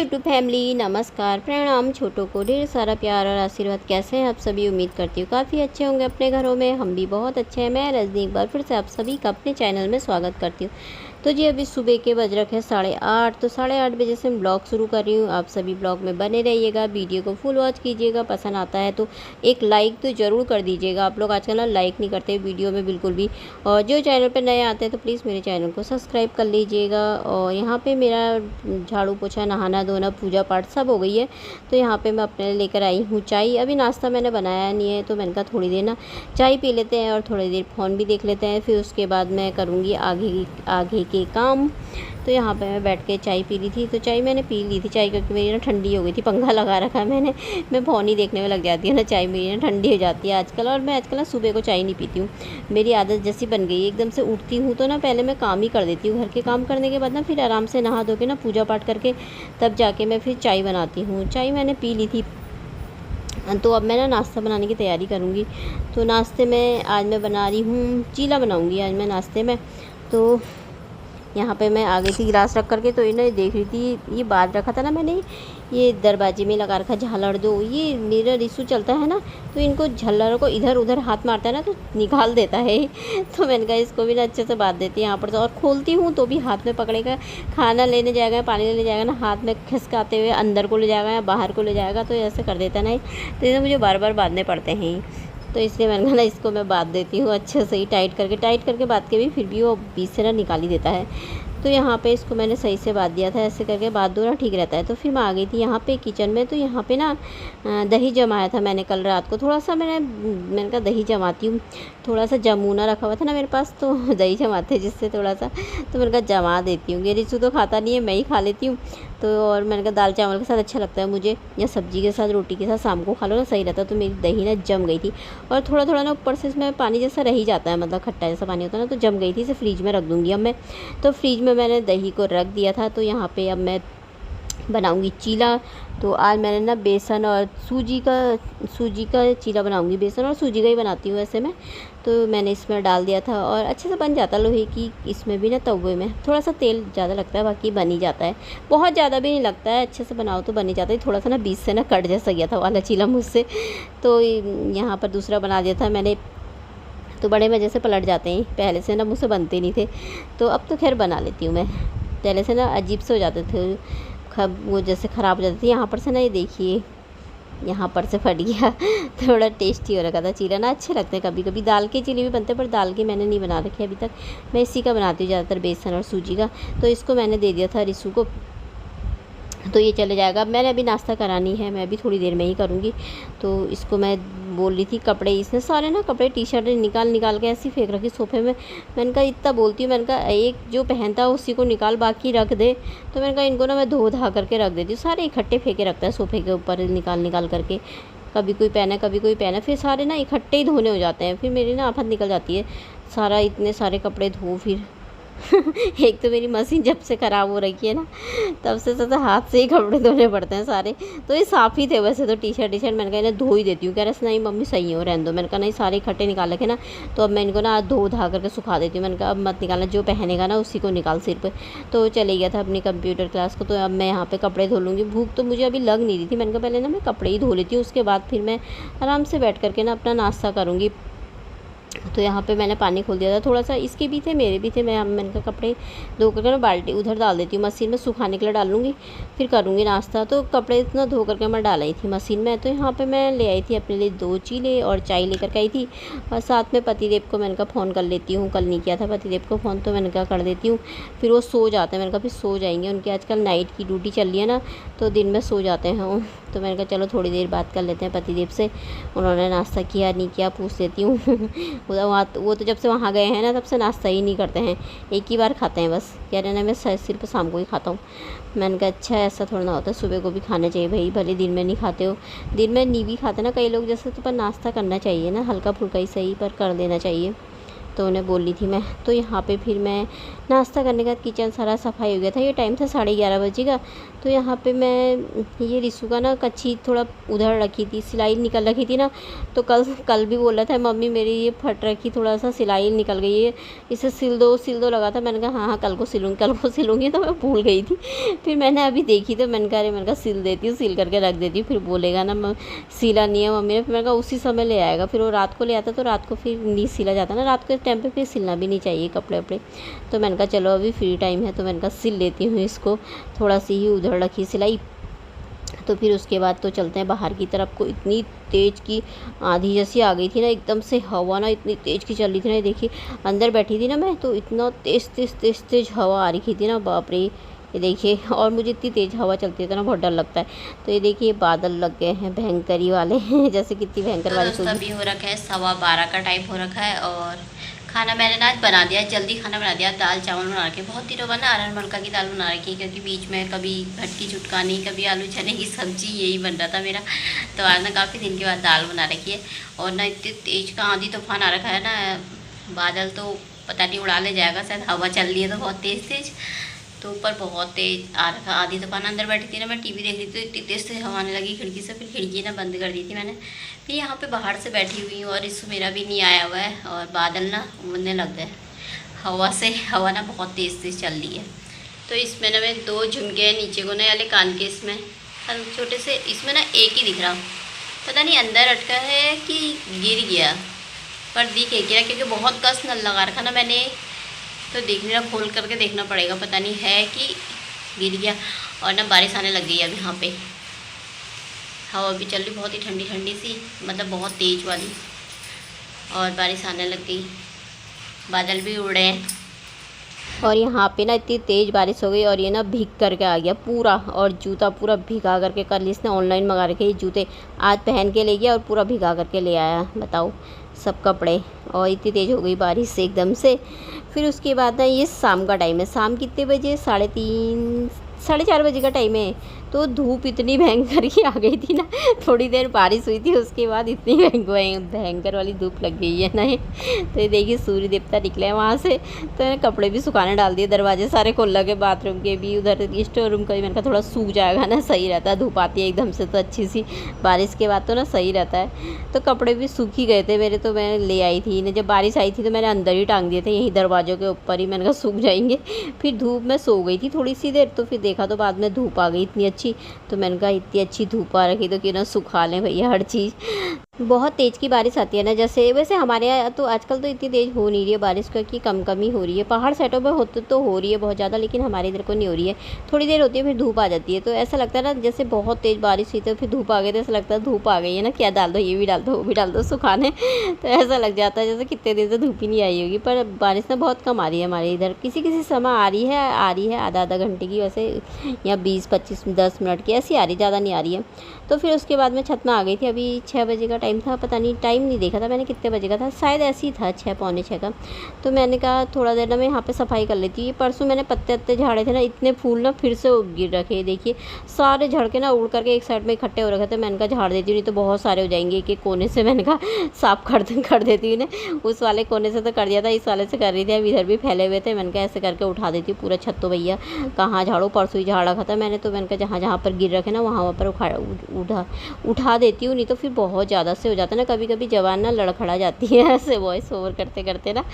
YouTube family नमस्कार प्रणाम। छोटों को ढेर सारा प्यार और आशीर्वाद। कैसे हैं आप सभी? उम्मीद करती हूँ काफ़ी अच्छे होंगे अपने घरों में। हम भी बहुत अच्छे हैं। मैं रजनी एक बार फिर से आप सभी का अपने चैनल में स्वागत करती हूँ। तो जी अभी सुबह के बज रखे हैं 8:30। तो 8:30 बजे से मैं ब्लॉग शुरू कर रही हूँ। आप सभी ब्लॉग में बने रहिएगा, वीडियो को फुल वॉच कीजिएगा। पसंद आता है तो एक लाइक तो ज़रूर कर दीजिएगा। आप लोग आजकल ना लाइक नहीं करते वीडियो में बिल्कुल भी। और जो चैनल पर नए आते हैं तो प्लीज़ मेरे चैनल को सब्सक्राइब कर लीजिएगा। और यहाँ पर मेरा झाड़ू पोछा, नहाना धोना, पूजा पाठ सब हो गई है। तो यहाँ पे मैं अपने लेकर आई हूँ चाय। अभी नाश्ता मैंने बनाया नहीं है तो मैंने कहा थोड़ी देर ना चाय पी लेते हैं और थोड़ी देर फ़ोन भी देख लेते हैं। फिर उसके बाद मैं करूँगी आगे के काम। तो यहाँ पे मैं बैठ के चाय पी रही थी। तो चाय मैंने पी ली थी चाय क्योंकि मेरी ना ठंडी हो गई थी। पंखा लगा रखा है मैंने। मैं फ़ोन ही देखने में लग जाती है ना, चाय मेरी ना ठंडी हो जाती है आजकल। और मैं आजकल ना सुबह को चाय नहीं पीती हूँ। मेरी आदत जैसी बन गई है। एकदम से उठती हूँ तो ना पहले मैं काम ही कर देती हूँ। घर के काम करने के बाद ना फिर आराम से नहा धो के ना पूजा पाठ करके तब जाके मैं फिर चाय बनाती हूँ। चाय मैंने पी ली थी। तो अब मैं ना नाश्ता बनाने की तैयारी करूँगी। तो नाश्ते में आज मैं बना रही हूँ चीला बनाऊँगी आज मैं नाश्ते में। तो यहाँ पे मैं आ गई थी गिलास रख करके। तो इन्हें देख रही थी, ये बाहर रखा था ना मैंने, ये दरवाजे में लगा रखा झालर। जो ये मेरा रिशू चलता है ना तो इनको झालरों को इधर उधर हाथ मारता है ना तो निकाल देता है। तो मैंने कहा इसको भी ना अच्छे से बांध देती है यहाँ पर। तो और खोलती हूँ तो भी हाथ में पकड़ेगा, खाना लेने जाएगा, पानी लेने जाएगा ना, हाथ में खिसकाते हुए अंदर को ले जाएगा या बाहर को ले जाएगा। तो ऐसे कर देता नहीं, तो इसे मुझे बार बार बांधने पड़ते हैं। तो इसलिए मैंने कहा ना इसको मैं बांध देती हूँ अच्छे से ही, टाइट करके बांध के भी फिर भी वो बीच से ना निकाल ही देता है। तो यहाँ पे इसको मैंने सही से बांध दिया था। ऐसे करके बांध दो ना, ठीक रहता है। तो फिर मैं आ गई थी यहाँ पे किचन में। तो यहाँ पे ना दही जमाया था मैंने कल रात को। थोड़ा सा मैंने कहा दही जमाती हूँ। थोड़ा सा जमूना रखा हुआ था ना मेरे पास, तो दही जमाते जिससे थोड़ा सा, तो मैंने कहा जमा देती हूँ। ये रिशू तो खाता नहीं है, मैं ही खा लेती हूँ। तो और मैंने कहा दाल चावल के साथ अच्छा लगता है मुझे, या सब्जी के साथ, रोटी के साथ शाम को खा लो ना, सही रहता है। तो मेरी दही ना जम गई थी। और थोड़ा थोड़ा ना ऊपर से इसमें पानी जैसा रह ही जाता है, मतलब खट्टा जैसा पानी होता है ना, तो जम गई थी। इसे फ्रिज में रख दूँगी अब मैं। तो फ्रिज में मैंने दही को रख दिया था। तो यहाँ पे अब मैं बनाऊंगी चीला। तो आज मैंने ना बेसन और सूजी का चीला बनाऊंगी। बेसन और सूजी का ही बनाती हूँ वैसे मैं। तो मैंने इसमें डाल दिया था और अच्छे से बन जाता लोहे की। इसमें भी ना तवे में थोड़ा सा तेल ज़्यादा लगता है, बाकी बन ही जाता है। बहुत ज़्यादा भी नहीं लगता है, अच्छे से बनाओ तो बन ही जाता है। थोड़ा सा ना बीच से ना कट जैसा गया था वाला चीला मुझसे। तो यहाँ पर दूसरा बना दिया था मैंने। तो बड़े मज़े से पलट जाते हैं, पहले से ना मुझसे बनते नहीं थे। तो अब तो खैर बना लेती हूँ मैं। पहले से ना अजीब से हो जाते थे, वो जैसे ख़राब हो जाती थी। यहाँ पर से ना ये देखिए, यहाँ पर से फट गया। थोड़ा टेस्टी हो रखा था चीला ना, अच्छे लगते हैं। कभी कभी दाल के चीले भी बनते हैं, पर दाल के मैंने नहीं बना रखे अभी तक। मैं इसी का बनाती हूँ ज़्यादातर, बेसन और सूजी का। तो इसको मैंने दे दिया था रिशू को। तो ये चले जाएगा। मैंने अभी नाश्ता करानी है, मैं अभी थोड़ी देर में ही करूँगी। तो इसको मैं बोल रही थी कपड़े, इसने सारे ना कपड़े टी शर्ट निकाल के ऐसी फेंक रखी सोफे में। मैंने कहा इतना बोलती हूँ, मैंने कहा एक जो पहनता है उसी को निकाल, बाकी रख दे। तो मैंने कहा इनको ना मैं धो धा करके रख देती हूँ। सारे इकट्ठे फेंके रखता है सोफे के ऊपर, निकाल करके। कभी कोई पहना कभी कोई पहना, फिर सारे ना इकट्ठे ही धोने हो जाते हैं। फिर मेरी ना आफत निकल जाती है, सारा इतने सारे कपड़े धो फिर। एक तो मेरी मशीन जब से ख़राब हो रखी है ना, तब से तो हाथ से ही कपड़े धोने पड़ते हैं सारे। तो ये साफ़ ही थे वैसे तो टी शर्ट मैंने कहा इन्हें धो ही देती हूँ। कह रहे नहीं मम्मी सही हो, रहने दो। मैंने कहा नहीं सारे इकट्ठे निकाल रखे ना, तो अब मैं इनको ना धो धा करके सुखा देती हूँ। मैंने कहा अब मत निकालना, जो पहनेगा ना उसी को निकाल सिर पर। तो चले गया था अपनी कंप्यूटर क्लास को। तो अब मैं यहाँ पर कपड़े धो लूँगी। भूख तो मुझे अभी लग नहीं रही थी। मैंने कहा पहले ना मैं कपड़े ही धो लेती हूँ, उसके बाद फिर मैं आराम से बैठ करके ना अपना नाश्ता करूँगी। तो यहाँ पे मैंने पानी खोल दिया था थोड़ा सा, इसके भी थे मेरे भी थे। मैंने कहा कपड़े धो करके मैं बाल्टी उधर डाल देती हूँ, मशीन में सुखाने के लिए डाल लूँगी, फिर करूँगी नाश्ता। तो कपड़े इतना धो करके मैं डाल आई थी मशीन में। तो यहाँ पे मैं ले आई थी अपने लिए 2 चीले और चाय लेकर के आई थी। और साथ में पतिदेव को मैंने कहा फ़ोन कर लेती हूँ, कल नहीं किया था पतिदेव को फ़ोन, तो मैंने कहा कर देती हूँ। फिर वो सो जाते हैं। मैंने कहा फिर सो जाएंगे, उनकी आजकल नाइट की ड्यूटी चल रही है ना, तो दिन में सो जाते हैं। तो मैंने कहा चलो थोड़ी देर बात कर लेते हैं पतिदेव से, उन्होंने नाश्ता किया नहीं किया पूछ लेती हूँ। वो तो जब से वहाँ गए हैं ना तब से नाश्ता ही नहीं करते हैं, एक ही बार खाते हैं बस। कह रहे ना मैं सिर्फ शाम को ही खाता हूँ। मैंने कहा अच्छा ऐसा थोड़ा ना होता है, सुबह को भी खाना चाहिए भाई, भले दिन में नहीं खाते हो। दिन में नहीं भी खाते ना कई लोग जैसे, तो पर नाश्ता करना चाहिए ना, हल्का फुल्का ही सही पर कर देना चाहिए। तो उन्हें बोल रही थी मैं। तो यहाँ पे फिर मैं नाश्ता करने के बाद किचन सारा सफाई हो गया था। ये टाइम था 11:30 बजे का। तो यहाँ पे मैं ये रिशु का ना कच्छी थोड़ा उधर रखी थी, सिलाई निकल रखी थी ना। तो कल भी बोल रहा था मम्मी मेरी ये फट रखी, थोड़ा सा सिलाई निकल गई है, इसे सिल दो लगा था। मैंने कहा हाँ हाँ कल को सिलूँगी। तो मैं भूल गई थी। फिर मैंने अभी देखी तो मैंने कहा सिल देती हूँ, सिल करके रख देती हूँ, फिर बोलेगा ना सिला नहीं है मम्मी ने। फिर मैंने कहा उसी समय ले आएगा। फिर वो रात को ले आता तो रात को फिर नहीं सिला जाता ना, रात के टाइम पे फिर सिलना भी नहीं चाहिए कपड़े वपड़े। तो मैंने कहा चलो अभी फ्री टाइम है तो मैंने कहा सिल लेती हूँ इसको, थोड़ा सी ही उधर रखी सिलाई। तो फिर उसके बाद तो चलते हैं बाहर की तरफ। को इतनी तेज़ की आंधी जैसी आ गई थी ना, एकदम से हवा ना इतनी तेज़ की चल रही थी ना। देखिए अंदर बैठी थी ना मैं, तो इतना तेज़ हवा आ रही थी ना, बाप रे। ये देखिए, और मुझे इतनी तेज़ हवा चलती है तो ना बहुत डर लगता है। तो ये देखिए बादल लग गए हैं भयंकरी वाले जैसे कितनी भयंकर बारिश होगी। अभी हो रखा है 12:15 का टाइम हो रखा है और खाना मैंने ना आज बना दिया, जल्दी खाना बना दिया। दाल चावल बना के बहुत दिनों बाद ना अरहर मलका की दाल बना रखी है, क्योंकि बीच में कभी भटकी चुटकानी, कभी आलू चने की सब्जी, यही बन रहा था मेरा। तो आज ना काफ़ी दिन के बाद दाल बना रखी है। और ना इतनी तेज़ का आंधी तूफान आ रखा है ना, बादल तो पता नहीं उड़ा ले जाएगा, शायद हवा चल रही है तो बहुत तेज़। तो ऊपर बहुत तेज़ आ रखा आंधी तूफान। अंदर बैठी थी ना मैं, टीवी देख रही थी, तो इतनी तेज़ से हवा आने लगी खिड़की से। फिर खिड़की ना बंद कर दी थी मैंने। फिर यहाँ पे बाहर से बैठी हुई हूँ और इसमें मेरा भी नहीं आया हुआ है और बादल ना उड़ने लग गए हवा से। हवा ना बहुत तेज़ चल रही है। तो इसमें ना मैं 2 झुमके हैं नीचे को, नए वाले कान के, इसमें छोटे से, इसमें ना एक ही दिख रहा, पता नहीं अंदर अटका है कि गिर गया, पर दिख एक गिरा, क्योंकि बहुत कस नल लगा रखा ना मैंने। तो देख मेरा खोल करके देखना पड़ेगा, पता नहीं है कि गिर गया। और ना बारिश आने लग गई है अब यहाँ पे, हवा भी चल रही बहुत ही ठंडी ठंडी सी, मतलब बहुत तेज़ वाली, और बारिश आने लग गई, बादल भी उड़ रहे हैं। और यहाँ पे ना इतनी तेज़ बारिश हो गई और ये ना भीग करके आ गया पूरा, और जूता पूरा भिगा करके, कल इसने ऑनलाइन मंगा रखे ये जूते, आज पहन के ले गया और पूरा भिगा करके ले आया, बताओ सब कपड़े। और इतनी तेज़ हो गई बारिश से एकदम से। फिर उसके बाद ना ये शाम का टाइम है, शाम कितने बजे, 3:30 4:30 बजे का टाइम है। तो धूप इतनी भयंकर की आ गई थी ना, थोड़ी देर बारिश हुई थी उसके बाद इतनी भयंकर वाली धूप लग गई है ना ये। तो ये देखिए सूर्य देवता निकले हैं वहाँ से। तो मैंने कपड़े भी सुखाने डाल दिए, दरवाजे सारे खोल लगे, बाथरूम के भी, उधर स्टोर रूम का भी। मैंने कहा थोड़ा सूख जाएगा ना, सही रहता है, धूप आती है एकदम से तो अच्छी सी, बारिश के बाद तो ना सही रहता है। तो कपड़े भी सूख ही गए थे मेरे, तो मैं ले आई थी इन्हें। जब बारिश आई थी तो मैंने अंदर ही टांग दिए थे, यहीं दरवाज़ों के ऊपर ही, मैंने कहा सूख जाएंगे। फिर धूप में सो गई थी थोड़ी सी देर, तो फिर देखा तो बाद में धूप आ गई इतनी अच्छी। तो मैंने कहा इतनी अच्छी धूप आ रखी तो क्यों ना सुखा लें भैया हर चीज़। बहुत तेज़ की बारिश आती है ना, जैसे वैसे हमारे यहाँ तो आजकल तो इतनी तेज़ हो नहीं रही है बारिश, क्योंकि कम ही हो रही है। पहाड़ साइडों पर होते तो हो रही है बहुत ज़्यादा, लेकिन हमारे इधर को नहीं हो रही है। थोड़ी देर होती है फिर धूप आ जाती है। तो ऐसा लगता है ना जैसे बहुत तेज़ बारिश हुई तो फिर धूप आ गई, तो ऐसा लगता है धूप आ गई है ना, क्या डाल दो, ये भी डाल दो, वो भी डाल दो सुखाने। तो ऐसा लग जाता है जैसे कितने दिन से धूप ही नहीं आई होगी। पर बारिश ना बहुत कम आ रही है हमारे इधर, किसी समय आ रही है आधा घंटे की, वैसे या 20-25 10 मिनट की ऐसी आ रही, ज़्यादा नहीं आ रही है। तो फिर उसके बाद मैं छत में आ गई थी। अभी 6 बजे का टाइम था, पता नहीं टाइम नहीं देखा था मैंने कितने बजे का था, शायद ऐसे ही था 6 पौने 6 का। तो मैंने कहा थोड़ा देर ना मैं यहाँ पे सफाई कर लेती हूँ। ये परसों मैंने पत्ते झाड़े थे ना, इतने फूल ना फिर से गिर रखे, देखिए सारे झड़ के ना उड़ करके एक साइड में इकट्ठे हो रखे थे। मैंने कहा झाड़ देती हूँ, नहीं तो बहुत सारे हो जाएंगे। एक कोने से मैंने कहा साफ कर देती हूँ इन्हें। उस वाले कोने से तो कर दिया था, इस वाले से कर रही थी, अब इधर भी फैले हुए थे। मैंने कहा ऐसे करके उठा देती हूँ पूरा छत। तो भैया कहाँ झाड़ो, परसों ही झाड़ रखा था मैंने। तो मैंने कहा जहाँ पर गिर रखे ना वहाँ पर उठा देती हूँ, नहीं तो फिर बहुत ज़्यादा से हो जाता है ना, कभी कभी जवान ना लड़खड़ा जाती है ऐसे वॉइस ओवर करते करते ना,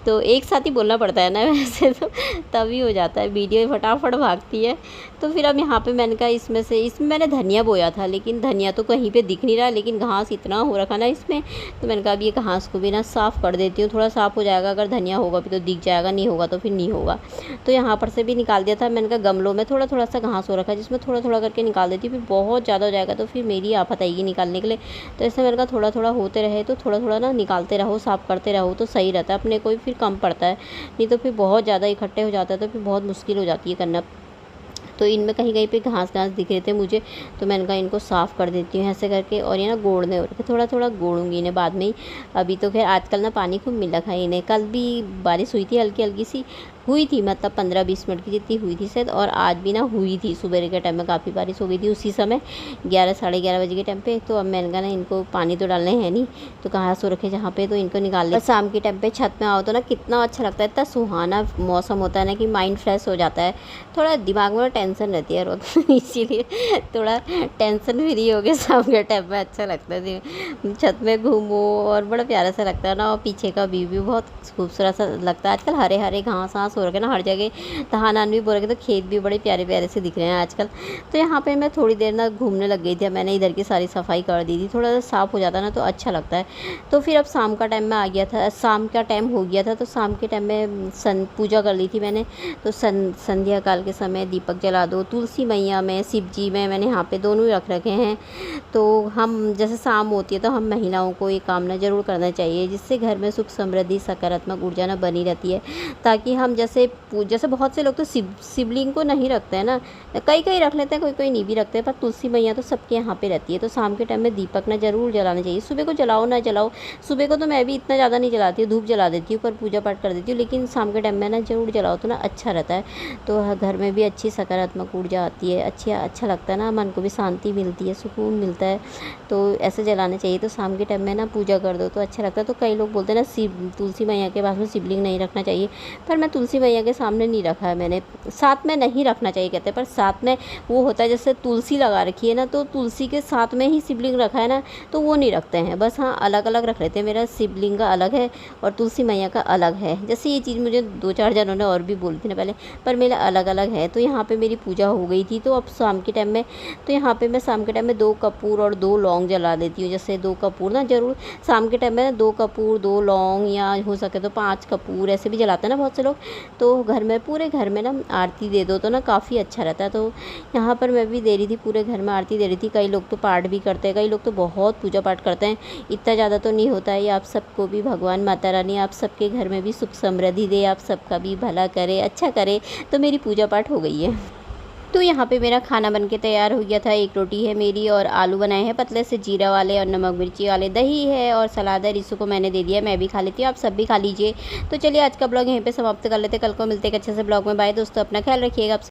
तो एक साथ ही बोलना पड़ता है ना वैसे तो, तभी हो जाता है, वीडियो फटाफट भागती है। तो फिर अब यहाँ पे मैंने कहा इसमें मैंने धनिया बोया था, लेकिन धनिया तो कहीं पे दिख नहीं रहा, लेकिन घास इतना हो रखा ना इसमें। तो मैंने कहा अब ये घास को भी ना साफ़ कर देती हूँ, थोड़ा साफ़ हो जाएगा, अगर धनिया होगा भी तो दिख जाएगा, नहीं होगा तो फिर नहीं होगा। तो यहाँ पर से भी निकाल दिया था। मैंने कहा गमलों में थोड़ा सा घास हो रखा है, जिसमें थोड़ा करके निकाल देती हूँ, फिर बहुत ज़्यादा हो जाएगा तो फिर मेरी आफत आएगी निकालने के लिए। तो ऐसे मैंने कहा थोड़ा होते रहे तो थोड़ा ना निकालते रहो, साफ़ करते रहो तो सही रहता है, अपने को भी फिर कम पड़ता है, नहीं तो फिर बहुत ज़्यादा इकट्ठे हो जाता है तो फिर बहुत मुश्किल हो जाती है करना। तो इनमें कहीं पे घास दिख रहे थे मुझे, तो मैंने कहा इनको साफ़ कर देती हूँ ऐसे करके। और ये ना गोड़ने हो रखे, थोड़ा गोड़ूंगी इन्हें बाद में ही। अभी तो खैर आजकल ना पानी खूब मिल रखा है इन्हें, कल भी बारिश हुई थी हल्की सी, हुई थी, मतलब 15-20 मिनट की जितनी हुई थी शायद। और आज भी ना हुई थी, सुबह के टाइम में काफ़ी बारिश हो गई थी उसी समय 11 साढ़े 11 बजे के टाइम पे। तो अब मैंने कहा ना इनको पानी तो डालने हैं नहीं, तो कहाँ सो रखे जहाँ पे, तो इनको निकाल ले। शाम के टाइम पे छत में आओ तो ना कितना अच्छा लगता है, इतना सुहाना मौसम होता है ना कि माइंड फ्रेश हो जाता है। थोड़ा दिमाग में टेंशन रहती है रोज इसीलिए थोड़ा टेंशन फ्री हो गया शाम के टाइम में, अच्छा लगता है। छत में घूमो और बड़ा प्यारा सा लगता है ना। और पीछे का व्यू भी बहुत खूबसूरत सा लगता है। आजकल हरे हरे घास हो रखे ना हर जगह, धान भी बो रखे, तो खेत भी बड़े प्यारे प्यारे से दिख रहे हैं आजकल। तो यहाँ पे मैं थोड़ी देर ना घूमने लग गई थी। मैंने इधर की सारी सफाई कर दी थी, थोड़ा सा साफ़ हो जाता ना तो अच्छा लगता है। तो फिर अब शाम का टाइम में आ गया था, शाम का टाइम हो गया था। तो शाम के टाइम में पूजा कर ली थी मैंने। तो संध्या काल के समय दीपक जला दो, तुलसी मैया में, शिव जी में, मैंने यहाँ पे दोनों ही रख रखे हैं। तो हम जैसे शाम होती है तो हम महिलाओं को ये कामना ज़रूर करना चाहिए, जिससे घर में सुख समृद्धि सकारात्मक ऊर्जा ना बनी रहती है। ताकि हम जैसे बहुत से लोग तो शिवलिंग को नहीं रखते हैं ना, कई कई रख लेते हैं, कोई कोई नहीं भी रखते हैं, पर तुलसी मैया तो सबके यहाँ पे रहती है। तो शाम के टाइम में दीपक ना ज़रूर जलाना चाहिए। सुबह को जलाओ ना जलाओ, सुबह को तो मैं भी इतना ज़्यादा नहीं जलाती हूँ, धूप जला देती हूँ, पर पूजा पाठ कर देती हूँ। लेकिन शाम के टाइम में ना ज़रूर जलाओ तो ना अच्छा रहता है। तो घर में भी अच्छी सकारात्मक ऊर्जा आती है, अच्छा लगता है ना, मन को भी शांति मिलती है, सुकून मिलता है। तो ऐसे जलाने चाहिए। तो शाम के टाइम में ना पूजा कर दो तो अच्छा लगता है। तो कई लोग बोलते हैं ना तुलसी मैया के पास में शिवलिंग नहीं रखना चाहिए, पर मैं तुलसी मैया के सामने नहीं रखा है मैंने। साथ में नहीं रखना चाहिए कहते हैं, पर साथ में वो होता है जैसे तुलसी लगा रखी है ना, तो तुलसी के साथ में ही शिवलिंग रखा है ना, तो वो नहीं रखते हैं। बस हाँ, अलग अलग रख लेते हैं। मेरा शिवलिंग का अलग है और तुलसी मैया का अलग है। जैसे ये चीज़ मुझे 2-4 जनों ने और भी बोली थी ना पहले, पर मेरा अलग अलग है। तो यहाँ पे मेरी पूजा हो गई थी। तो अब शाम के टाइम में, तो यहाँ पे मैं शाम के टाइम में 2 कपूर और 2 लौंग जला देती हूँ। जैसे 2 कपूर ना ज़रूर शाम के टाइम में, 2 कपूर 2 लौंग, या हो सके तो 5 कपूर, ऐसे भी जलाते हैं ना बहुत से लोग। तो घर में, पूरे घर में ना आरती दे दो तो ना काफ़ी अच्छा रहता है। तो यहाँ पर मैं भी दे रही थी, पूरे घर में आरती दे रही थी। कई लोग तो पाठ भी करते हैं, कई लोग तो बहुत पूजा पाठ करते हैं। इतना ज़्यादा तो नहीं होता है। ये आप सबको भी भगवान माता रानी आप सबके घर में भी सुख समृद्धि दे, आप सबका भी भला करे, अच्छा करे। तो मेरी पूजा पाठ हो गई है। तो यहाँ पे मेरा खाना बनके तैयार हो गया था। 1 रोटी है मेरी और आलू बनाए हैं पतले से जीरा वाले और नमक मिर्ची वाले, दही है और सलाद है। रिसु को मैंने दे दिया, मैं भी खा लेती हूँ, आप सब भी खा लीजिए। तो चलिए आज का ब्लॉग यहीं पे समाप्त कर लेते हैं। कल को मिलते हैं एक अच्छे से ब्लॉग में। बाय दोस्तों, अपना ख्याल रखिएगा।